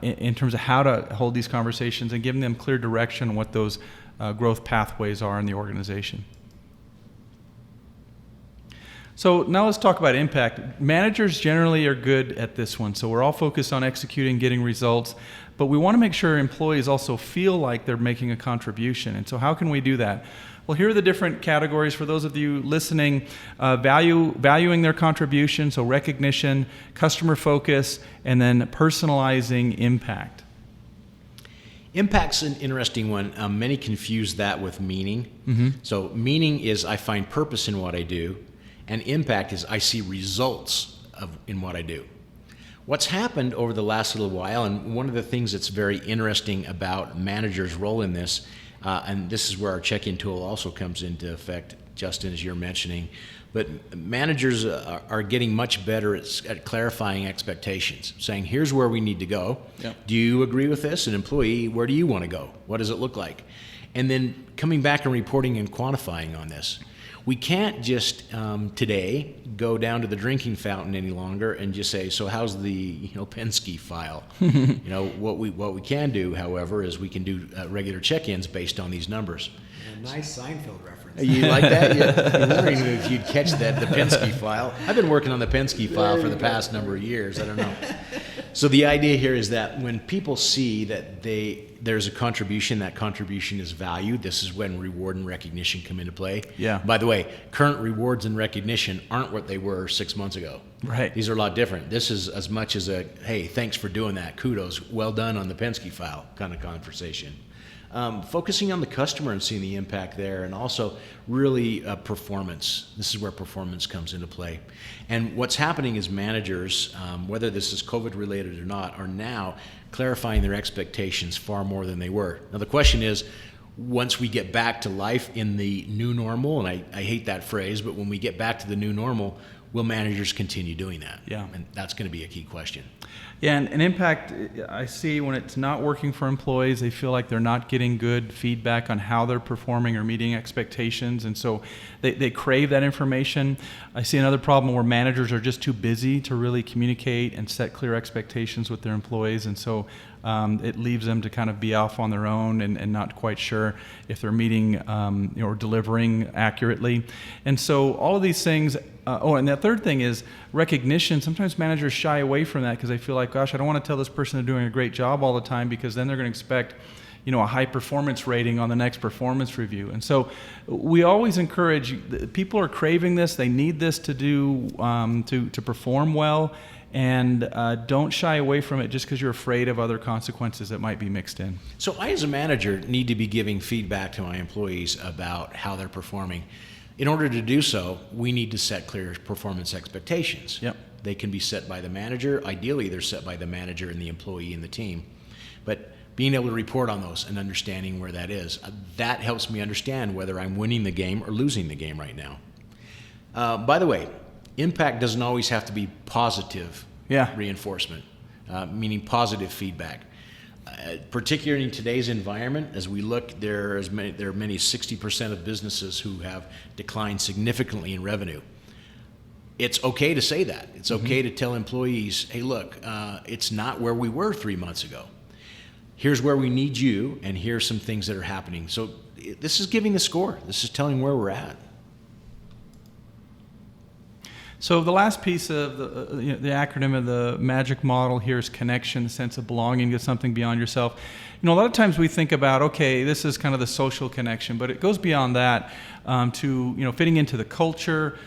in terms of how to hold these conversations and giving them clear direction on what those growth pathways are in the organization. So now let's talk about impact. Managers generally are good at this one, so we're all focused on executing, getting results, but we want to make sure employees also feel like they're making a contribution. And so how can we do that? Well, here are the different categories for those of you listening. Valuing their contribution, so recognition, customer focus, and then personalizing impact. Impact's an interesting one. Many confuse that with meaning. So meaning is I find purpose in what I do, and impact is I see results in what I do. What's happened over the last little while, and one of the things that's very interesting about managers' role in this, and this is where our check-in tool also comes into effect, Justin, as you're mentioning, but managers are getting much better at clarifying expectations, saying, here's where we need to go. Yep. Do you agree with this? An employee, where do you want to go? What does it look like? And then coming back and reporting and quantifying on this. We can't just today go down to the drinking fountain any longer and just say, so how's the Penske file? What we can do, however, is we can do regular check-ins based on these numbers. A nice Seinfeld reference. You like that? You're wondering if you'd catch that, the Penske file. I've been working on the Penske file for the past number of years. I don't know. So the idea here is that when people see that they there's a contribution, that contribution is valued. This is when reward and recognition come into play. Yeah. By the way, current rewards and recognition aren't what they were 6 months ago. Right. These are a lot different. This is as much as a, hey, thanks for doing that. Kudos. Well done on the Penske file kind of conversation. Focusing on the customer and seeing the impact there, and also really performance. This is where performance comes into play. And what's happening is managers, whether this is COVID related or not, are now clarifying their expectations far more than they were. Now the question is, once we get back to life in the new normal, and I hate that phrase, but when we get back to the new normal, will managers continue doing that? Yeah. And that's going to be a key question. Yeah, and an impact I see when it's not working for employees, they feel like they're not getting good feedback on how they're performing or meeting expectations, and so they crave that information. I see another problem where managers are just too busy to really communicate and set clear expectations with their employees, and so it leaves them to kind of be off on their own and not quite sure if they're meeting or delivering accurately. And so all of these things, and the third thing is recognition. Sometimes managers shy away from that because they feel like, gosh, I don't want to tell this person they're doing a great job all the time, because then they're going to expect a high performance rating on the next performance review. And so we always encourage, people are craving this, they need this to do to perform well, and don't shy away from it just because you're afraid of other consequences that might be mixed in. So I, as a manager, need to be giving feedback to my employees about how they're performing. In order to do so, we need to set clear performance expectations. Yep. They can be set by the manager. Ideally, they're set by the manager and the employee and the team. But being able to report on those and understanding where that is, that helps me understand whether I'm winning the game or losing the game right now. By the way, impact doesn't always have to be positive reinforcement, meaning positive feedback. Particularly in today's environment, as we look, there are many 60% of businesses who have declined significantly in revenue. It's okay to say that. It's okay to tell employees, hey, look, it's not where we were 3 months ago. Here's where we need you, and here's some things that are happening. So this is giving the score. This is telling where we're at. So the last piece of the acronym of the MAGIC model here is connection, the sense of belonging to something beyond yourself. A lot of times we think about, okay, this is kind of the social connection, but it goes beyond that to fitting into the culture,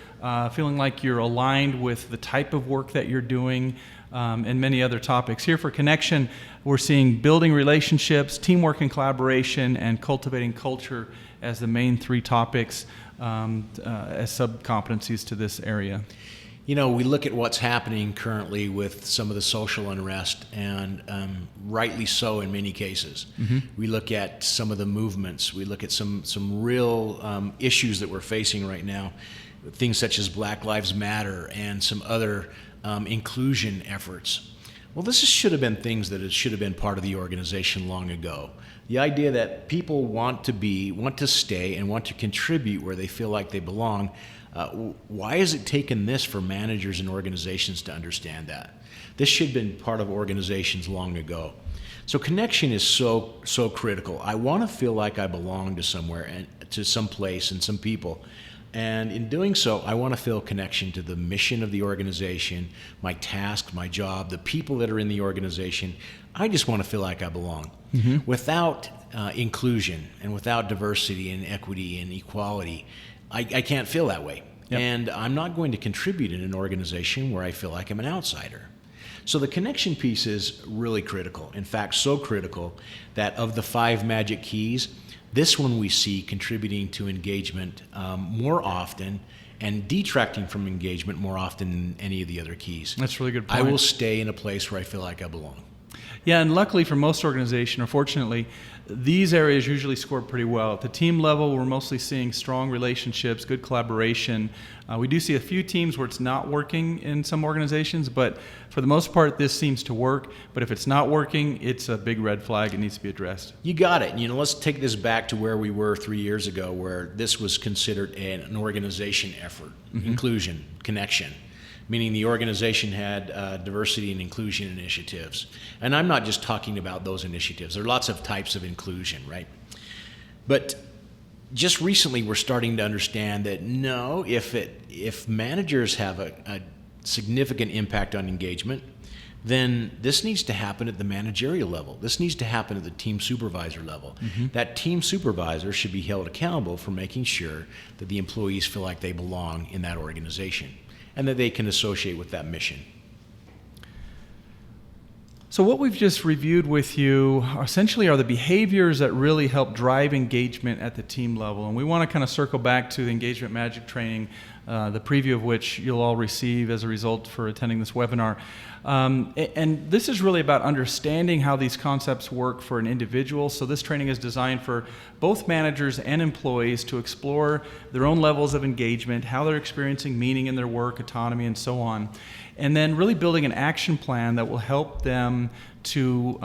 feeling like you're aligned with the type of work that you're doing, and many other topics. Here for connection, we're seeing building relationships, teamwork and collaboration, and cultivating culture as the main three topics as sub-competencies to this area. We look at what's happening currently with some of the social unrest, and rightly so in many cases. We look at some of the movements. We look at some real issues that we're facing right now, things such as Black Lives Matter and some other inclusion efforts. Well, this should have been things that should have been part of the organization long ago. The idea that people want to stay, and want to contribute where they feel like they belong. Why has it taken this for managers and organizations to understand that? This should have been part of organizations long ago. So connection is so critical. I want to feel like I belong to somewhere, and to some place and some people. And in doing so, I want to feel connection to the mission of the organization, my task, my job, the people that are in the organization. I just want to feel like I belong. Without inclusion and without diversity and equity and equality, I can't feel that way. Yep. And I'm not going to contribute in an organization where I feel like I'm an outsider. So the connection piece is really critical. In fact, so critical that of the 5 MAGIC keys, this one we see contributing to engagement more often and detracting from engagement more often than any of the other keys. That's a really good point. I will stay in a place where I feel like I belong. Yeah, and luckily for most organizations, or fortunately, these areas usually score pretty well. At the team level, we're mostly seeing strong relationships, good collaboration. We do see a few teams where it's not working in some organizations, but for the most part, this seems to work. But if it's not working, it's a big red flag. It needs to be addressed. You got it. Let's take this back to where we were 3 years ago, where this was considered an organization effort, inclusion, connection. Meaning the organization had diversity and inclusion initiatives. And I'm not just talking about those initiatives. There are lots of types of inclusion, right? But just recently we're starting to understand that no, if managers have a significant impact on engagement, then this needs to happen at the managerial level. This needs to happen at the team supervisor level. That team supervisor should be held accountable for making sure that the employees feel like they belong in that organization and that they can associate with that mission. So what we've just reviewed with you essentially are the behaviors that really help drive engagement at the team level. And we want to kind of circle back to the Engagement Magic training, the preview of which you'll all receive as a result for attending this webinar. And this is really about understanding how these concepts work for an individual. So this training is designed for both managers and employees to explore their own levels of engagement, how they're experiencing meaning in their work, autonomy, and so on. And then really building an action plan that will help them to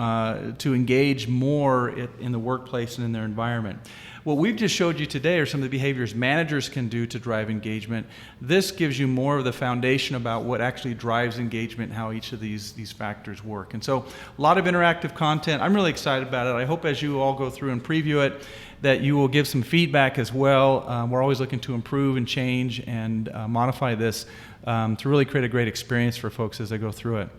engage more in the workplace and in their environment. What we've just showed you today are some of the behaviors managers can do to drive engagement. This gives you more of the foundation about what actually drives engagement, how each of these factors work. And so a lot of interactive content. I'm really excited about it. I hope as you all go through and preview it that you will give some feedback as well. We're always looking to improve and change and modify this to really create a great experience for folks as they go through it.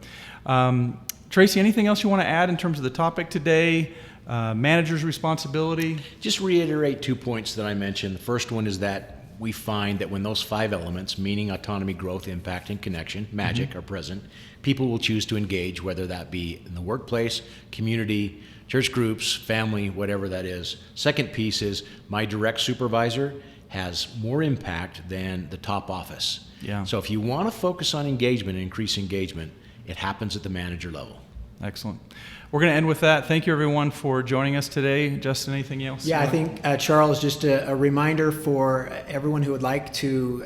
Tracy, anything else you want to add in terms of the topic today? Manager's responsibility? Just reiterate 2 points that I mentioned. The first one is that we find that when those 5 elements, meaning, autonomy, growth, impact, and connection, magic, are present, people will choose to engage, whether that be in the workplace, community, church groups, family, whatever that is. Second piece is my direct supervisor has more impact than the top office. Yeah. So if you want to focus on engagement and increase engagement, it happens at the manager level. Excellent. We're going to end with that. Thank you, everyone, for joining us today. Justin, anything else? Yeah, I think, Charles, just a reminder for everyone who would like to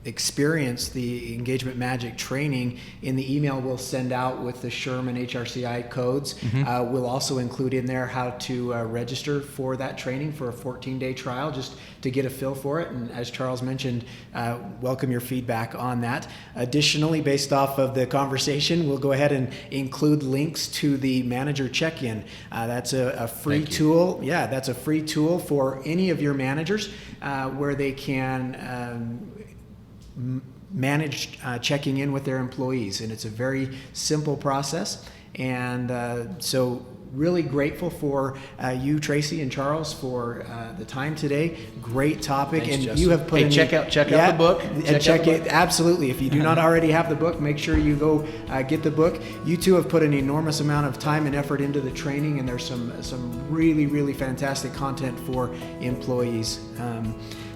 experience the Engagement Magic training. In the email we'll send out with the Sherman HRCI codes, we'll also include in there how to register for that training for a 14-day trial, just to get a feel for it. And as Charles mentioned, welcome your feedback on that. Additionally, based off of the conversation, we'll go ahead and include links to the manager check-in. That's a free tool. Yeah, that's a free tool for any of your managers where they can manage checking in with their employees, and it's a very simple process. And so really grateful for you, Tracy and Charles, for the time today. Great topic. Thanks, and Justin. You have put in check out the book. Check it. Absolutely. If you do not already have the book, make sure you go get the book. You two have put an enormous amount of time and effort into the training, and there's some really, really fantastic content for employees.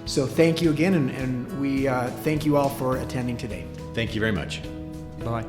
So thank you again, and we thank you all for attending today. Thank you very much. Bye.